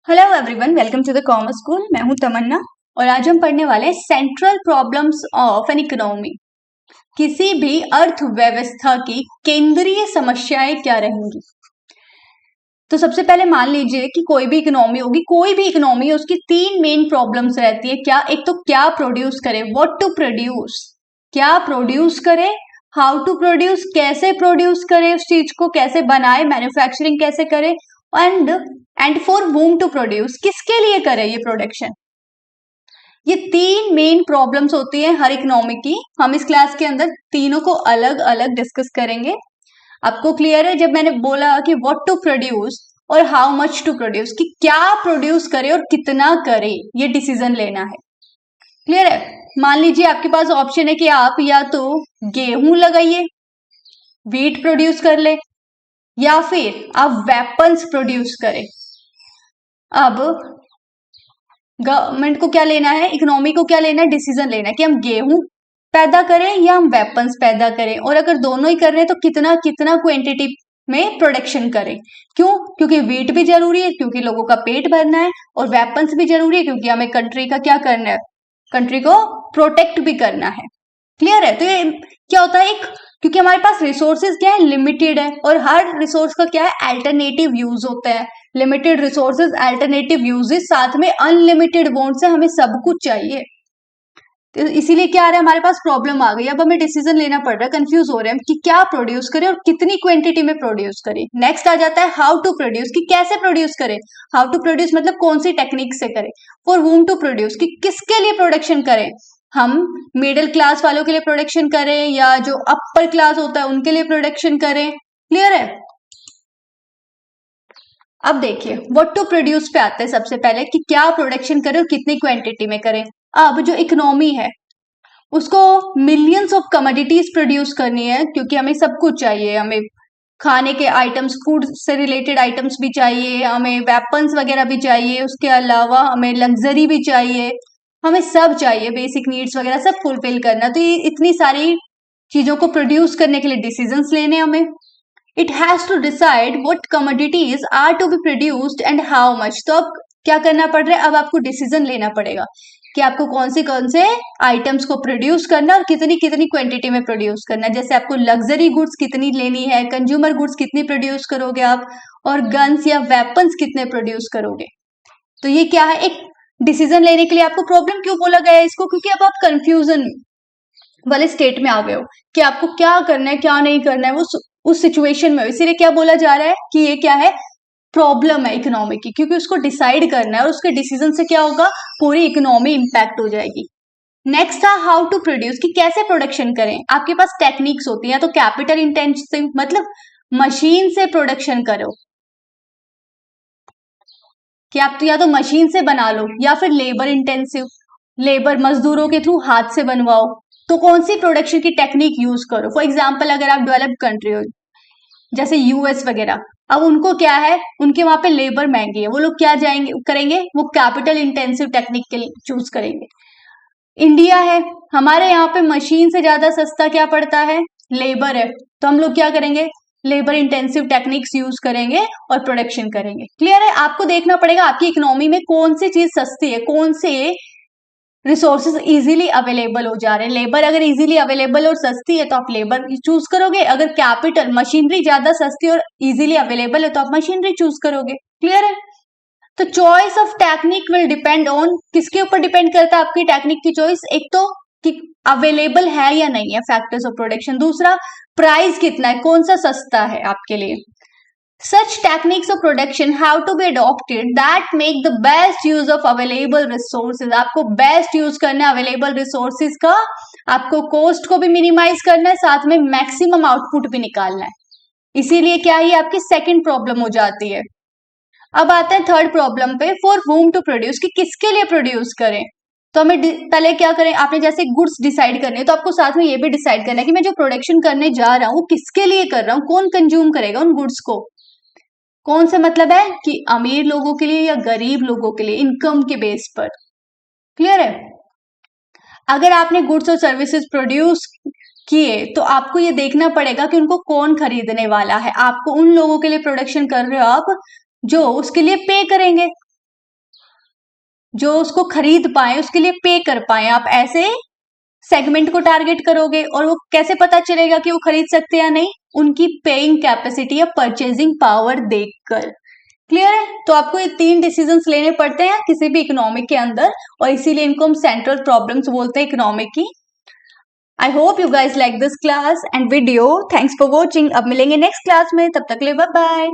Hello everyone, welcome to the commerce school. मैं हूं तमन्ना और आज हम पढ़ने वाले हैं central problems of an economy. किसी भी अर्थव्यवस्था की केंद्रीय समस्याएं क्या रहेंगी। तो सबसे पहले मान लीजिए कि कोई भी इकोनॉमी होगी, कोई भी इकोनॉमी है, उसकी तीन मेन प्रॉब्लम्स रहती है। क्या? एक तो क्या प्रोड्यूस करे, व्हाट टू प्रोड्यूस, क्या प्रोड्यूस करे, हाउ टू प्रोड्यूस, कैसे प्रोड्यूस करे, उस चीज को कैसे बनाए, मैन्युफैक्चरिंग कैसे करे, एंड फॉर वूम टू प्रोड्यूस, किसके लिए करे ये प्रोडक्शन। ये तीन मेन प्रॉब्लम्स होती है हर इकोनॉमी की। हम इस क्लास के अंदर तीनों को अलग अलग डिस्कस करेंगे। आपको क्लियर है जब मैंने बोला कि व्हाट टू प्रोड्यूस और हाउ मच टू प्रोड्यूस, कि क्या प्रोड्यूस करे और कितना करे, ये डिसीजन लेना है। क्लियर है? मान लीजिए आपके पास ऑप्शन है कि आप या तो गेहूं लगाइए, व्हीट प्रोड्यूस कर ले, या फिर आप वेपन्स प्रोड्यूस करें। अब गवर्नमेंट को क्या लेना है, इकोनॉमी को क्या लेना है, डिसीजन लेना है कि हम गेहूं पैदा करें या हम वेपन्स पैदा करें, और अगर दोनों ही कर रहे हैं तो कितना कितना क्वांटिटी में प्रोडक्शन करें। क्यों? क्योंकि व्हीट भी जरूरी है क्योंकि लोगों का पेट भरना है, और वेपन्स भी जरूरी है क्योंकि हमें कंट्री का क्या करना है, कंट्री को प्रोटेक्ट भी करना है। क्लियर है? तो ये क्या होता है, एक क्योंकि हमारे पास रिसोर्सेज क्या है, लिमिटेड है, और हर रिसोर्स का क्या है, अल्टरनेटिव यूज होता है। लिमिटेड रिसोर्सेज, अल्टरनेटिव यूजेस, साथ में अनलिमिटेड वांट्स है, हमें सब कुछ चाहिए। तो इसीलिए क्या आ रहा है, हमारे पास प्रॉब्लम आ गई। अब हमें डिसीजन लेना पड़ रहा है, कंफ्यूज हो रहे हैं कि क्या प्रोड्यूस करें और कितनी क्वांटिटी में प्रोड्यूस करें। नेक्स्ट आ जाता है हाउ टू प्रोड्यूस, कि कैसे प्रोड्यूस करें। हाउ टू प्रोड्यूस मतलब कौन सी टेक्निक से करें। फॉर वूम टू प्रोड्यूस, कि किसके लिए प्रोडक्शन करें, हम मिडिल क्लास वालों के लिए प्रोडक्शन करें या जो अपर क्लास होता है उनके लिए प्रोडक्शन करें। क्लियर है? अब देखिए व्हाट टू प्रोड्यूस पे आते हैं सबसे पहले, कि क्या प्रोडक्शन करें और कितनी क्वांटिटी में करें। अब जो इकोनॉमी है उसको मिलियंस ऑफ कमोडिटीज प्रोड्यूस करनी है, क्योंकि हमें सब कुछ चाहिए। हमें खाने के आइटम्स, फूड से रिलेटेड आइटम्स भी चाहिए, हमें वेपन्स वगैरह भी चाहिए, उसके अलावा हमें लग्जरी भी चाहिए, हमें सब चाहिए, बेसिक नीड्स वगैरह सब फुलफिल करना। तो ये इतनी सारी चीजों को प्रोड्यूस करने के लिए डिसीजंस लेने हमें। It has to decide what commodities are to be produced and how much. तो अब क्या करना पड़ रहा है, अब आपको डिसीजन लेना पड़ेगा कि आपको कौन से आइटम्स को प्रोड्यूस करना है और कितनी कितनी क्वांटिटी में प्रोड्यूस करना है। जैसे आपको लग्जरी गुड्स कितनी लेनी है, कंज्यूमर गुड्स कितनी प्रोड्यूस करोगे आप, और गन्स या वेपन्स कितने प्रोड्यूस करोगे। तो ये क्या है, एक डिसीजन लेने के लिए आपको प्रॉब्लम क्यों बोला गया है इसको, क्योंकि अब आप कंफ्यूजन वाले स्टेट में आ गए हो कि आपको क्या करना है क्या नहीं करना है, वो उस सिचुएशन में हो। इसीलिए क्या बोला जा रहा है कि ये क्या है, प्रॉब्लम है इकोनॉमी की, क्योंकि उसको डिसाइड करना है और उसके डिसीजन से क्या होगा, पूरी इकोनॉमी इंपैक्ट हो जाएगी। नेक्स्ट था हाउ टू प्रोड्यूस, कि कैसे प्रोडक्शन करें। आपके पास टेक्निक्स होती हैं, तो कैपिटल इंटेंसिव मतलब मशीन से प्रोडक्शन करो, कि आप तो या तो मशीन से बना लो या फिर लेबर इंटेंसिव, लेबर मजदूरों के थ्रू हाथ से बनवाओ। तो कौन सी प्रोडक्शन की टेक्निक यूज करो। फॉर एग्जाम्पल अगर आप डेवलप्ड कंट्री हो जैसे यूएस वगैरह, अब उनको क्या है, उनके वहां पे लेबर महंगी है, वो लोग क्या जाएंगे करेंगे, वो कैपिटल इंटेंसिव टेक्निक के लिए चूज करेंगे। इंडिया है, हमारे यहाँ पे मशीन से ज्यादा सस्ता क्या पड़ता है, लेबर है, तो हम लोग क्या करेंगे, लेबर इंटेंसिव टेक्निक्स यूज करेंगे और प्रोडक्शन करेंगे। क्लियर है? आपको देखना पड़ेगा आपकी इकोनॉमी में कौन सी चीज सस्ती है, कौन से रिसोर्सेज इजीली अवेलेबल हो जा रहे हैं। लेबर अगर इजीली अवेलेबल और सस्ती है तो आप लेबर चूज करोगे, अगर कैपिटल मशीनरी ज्यादा सस्ती और इजीली अवेलेबल है तो आप मशीनरी चूज करोगे। क्लियर है? तो choice of technique will depend on, किसके ऊपर डिपेंड करता है आपकी टेक्निक की चॉइस, एक तो कि अवेलेबल है या नहीं है, फैक्टर्स ऑफ प्रोडक्शन। दूसरा, प्राइस कितना है, कौन सा सस्ता है आपके लिए। Such techniques of production have to be adopted that make the best use of available resources। आपको बेस्ट यूज करना है अवेलेबल रिसोर्सेज का, आपको कॉस्ट को भी मिनिमाइज करना है, साथ में मैक्सिमम आउटपुट भी निकालना है। इसीलिए क्या ही आपकी सेकंड प्रॉब्लम हो जाती है। अब आते हैं थर्ड प्रॉब्लम पे, फॉर whom टू प्रोड्यूस, कि किसके लिए प्रोड्यूस करें। तो हमें पहले क्या करें, आपने जैसे गुड्स डिसाइड करने हैं तो आपको साथ में ये भी डिसाइड करना है कि मैं जो प्रोडक्शन करने जा रहा हूँ वो किसके लिए कर रहा हूँ, कौन कंज्यूम करेगा उन गुड्स को। कौन से मतलब है कि अमीर लोगों के लिए या गरीब लोगों के लिए, इनकम के बेस पर। क्लियर है? अगर आपने गुड्स और सर्विसेज प्रोड्यूस किए तो आपको ये देखना पड़ेगा कि उनको कौन खरीदने वाला है। आपको उन लोगों के लिए प्रोडक्शन कर रहे हो आप जो उसके लिए पे करेंगे। जो उसको खरीद पाए, उसके लिए पे कर पाए, आप ऐसे सेगमेंट को टारगेट करोगे। और वो कैसे पता चलेगा कि वो खरीद सकते हैं या नहीं? उनकी पेइंग कैपेसिटी या परचेजिंग पावर देखकर। क्लियर है? तो आपको ये 3 डिसीजंस लेने पड़ते हैं किसी भी इकोनॉमिक के अंदर, और इसीलिए इनको हम सेंट्रल प्रॉब्लम्स बोलते हैं इकोनॉमिक की। I hope you guys like this class and video. Thanks for watching. अब मिलेंगे नेक्स्ट क्लास में, तब तक ले बाय बाय।